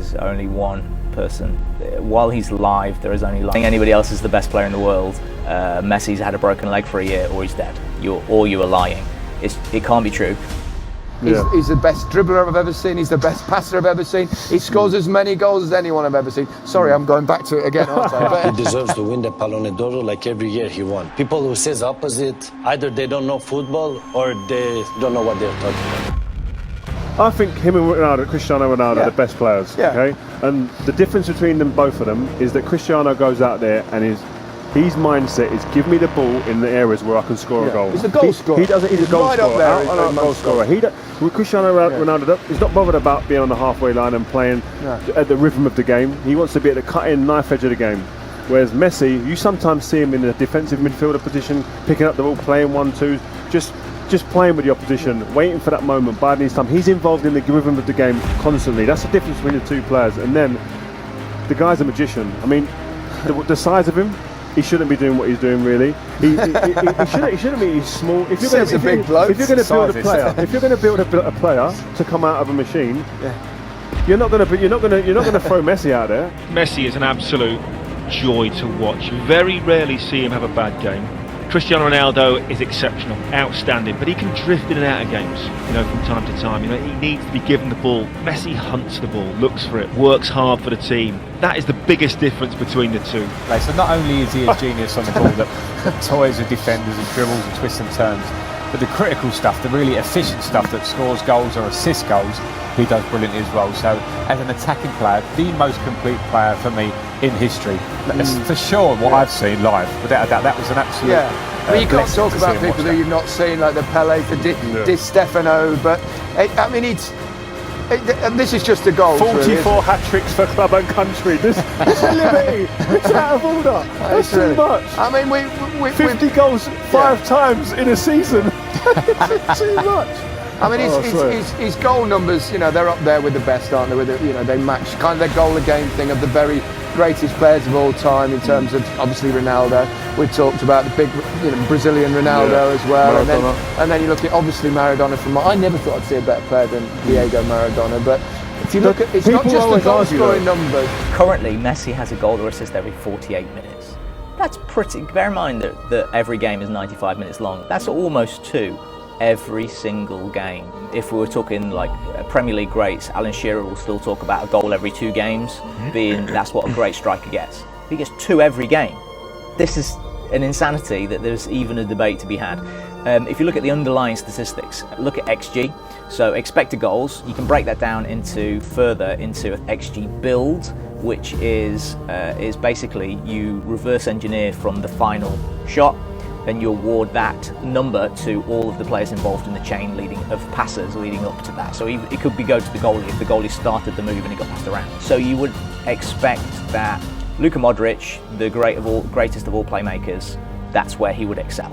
there's only one person. While he's alive, there is only I think anybody else is the best player in the world. Messi's had a broken leg for a year, or he's dead. You are lying. It can't be true. He's the best dribbler I've ever seen. He's the best passer I've ever seen. He scores as many goals as anyone I've ever seen. Sorry, I'm going back to it again, aren't I? He deserves to win the Pallone d'Oro like every year he won. People who says opposite, either they don't know football or they don't know what they're talking about. I think him and Cristiano Ronaldo are the best players. Yeah. Okay, and the difference between them, both of them, is that Cristiano goes out there and his mindset is give me the ball in the areas where I can score a goal. He's a goal scorer. He's a goal right scorer. Up there, Goal scorer. Cristiano Ronaldo, he's not bothered about being on the halfway line and playing at the rhythm of the game. He wants to be at the cutting knife edge of the game. Whereas Messi, you sometimes see him in a defensive midfielder position, picking up the ball, playing 1-2s, just playing with the opposition, waiting for that moment, biding his time. He's involved in the rhythm of the game constantly. That's the difference between the two players. And then the guy's a magician. I mean, the size of him, he shouldn't be doing what he's doing, really. He shouldn't be. He's small. If you're going to build a player to come out of a machine, you're not going to throw Messi out there. Messi is an absolute joy to watch. You very rarely see him have a bad game. Cristiano Ronaldo is exceptional, outstanding, but he can drift in and out of games, from time to time. He needs to be given the ball. Messi hunts the ball, looks for it, works hard for the team. That is the biggest difference between the two. So not only is he a genius on the ball that toys with defenders and dribbles and twists and turns, but the critical stuff, the really efficient stuff that scores goals or assists goals, he does brilliantly as well. So as an attacking player, the most complete player for me in history. That's for sure what I've seen live. Without a doubt, that was an absolute I mean, you can't talk about people that you've not seen, like the Pele, the Di Stefano, but I mean, and this is just a goal. 44 hat-tricks for club and country. This is liberty. It's out of order. That's too much. I mean, we 50 goals 5 times in a season. It's too much. I mean, his goal numbers, they're up there with the best, aren't they? With they match kind of their goal a game thing of the very greatest players of all time in terms of obviously Ronaldo. We talked about the big, Brazilian Ronaldo as well, and then you look at obviously Maradona. I never thought I'd see a better player than Diego Maradona, but if you look at, it's not just the goal scoring numbers. Currently, Messi has a goal or assist every 48 minutes. That's pretty. Bear in mind that every game is 95 minutes long. That's almost 2. Every single game. If we were talking like Premier League greats, Alan Shearer will still talk about a goal every 2 games, being that's what a great striker gets. He gets 2 every game. This is an insanity that there's even a debate to be had. If you look at the underlying statistics, look at XG, so expected goals, you can break that down into XG build, which is basically you reverse engineer from the final shot, and you award that number to all of the players involved in the chain of passes leading up to that. So it could go to the goalie if the goalie started the move and it got passed around. So you would expect that Luka Modric, the greatest of all playmakers, that's where he would excel.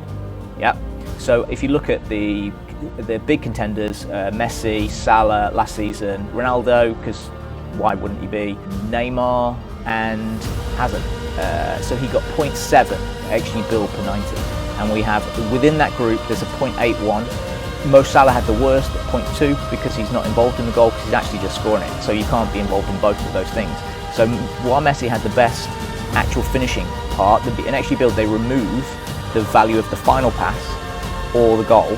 Yeah. So if you look at the big contenders, Messi, Salah last season, Ronaldo, because why wouldn't he be? Neymar and Hazard. So he got 0.7 XG build per 90. And we have, within that group, there's a 0.81. Mo Salah had the worst at 0.2 because he's not involved in the goal because he's actually just scoring it. So you can't be involved in both of those things. So while Messi had the best actual finishing part, in XG build they remove the value of the final pass or the goal.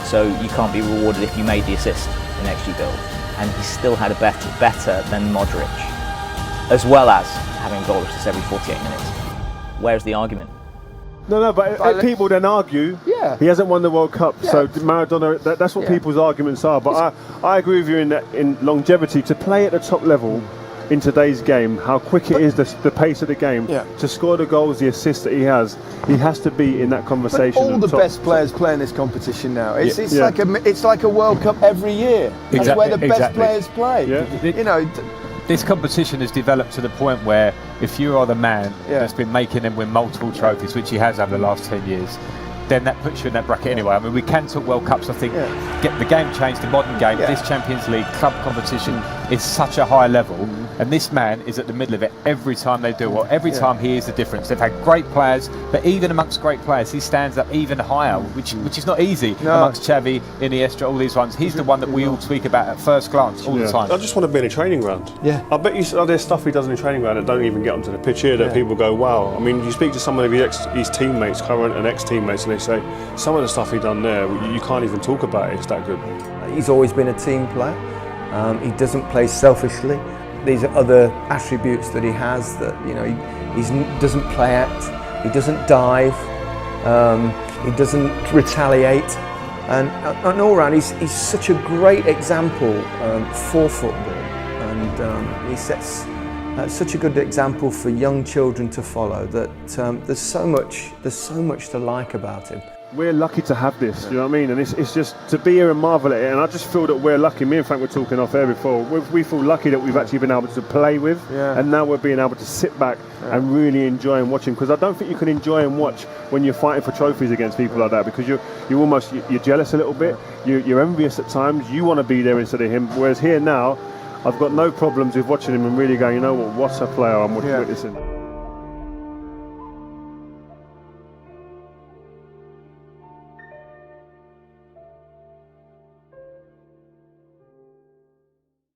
So you can't be rewarded if you made the assist in XG build. And he still had a better than Modric, as well as having goal assists every 48 minutes. Where's the argument? No, but people then argue he hasn't won the World Cup, so Maradona, that's what people's arguments are. But I agree with you in longevity, to play at the top level in today's game, how quick it is, the pace of the game, to score the goals, the assists that he has to be in that conversation. But all the best players play in this competition now. It's like a World Cup every year. That's where the best players play. This competition has developed to the point where if you are the man that's been making them win multiple trophies, which he has over the last 10 years, then that puts you in that bracket anyway. I mean, we can talk World Cups. I think get the game changed, the modern game, this Champions League club competition, is such a high level, and this man is at the middle of it every time they do it. Every time he is the difference. They've had great players, but even amongst great players, he stands up even higher, which is not easy amongst Xavi, Iniesta, all these ones. He's the one that we all speak about at first glance all the time. I just want to be in a training ground. Yeah. I bet you there's stuff he does in a training ground that don't even get onto the pitch here that people go, wow. I mean, you speak to some of his teammates, current and ex-teammates, and they say some of the stuff he done there, you can't even talk about it. It's that good. He's always been a team player. He doesn't play selfishly. These are other attributes that he has that, you know, he doesn't play out, he doesn't dive, he doesn't retaliate, and all round he's such a great example for football, and he sets such a good example for young children to follow. That there's so much to like about him. We're lucky to have this, you know what I mean? And it's just to be here and marvel at it. And I just feel that we're lucky. Me and Frank were talking off air before. We feel lucky that we've actually been able to play with, and now we're being able to sit back and really enjoy and watch him. Because I don't think you can enjoy and watch when you're fighting for trophies against people like that. Because you're jealous a little bit. You're envious at times. You want to be there instead of him. Whereas here now, I've got no problems with watching him and really going, you know what a player I'm witnessing.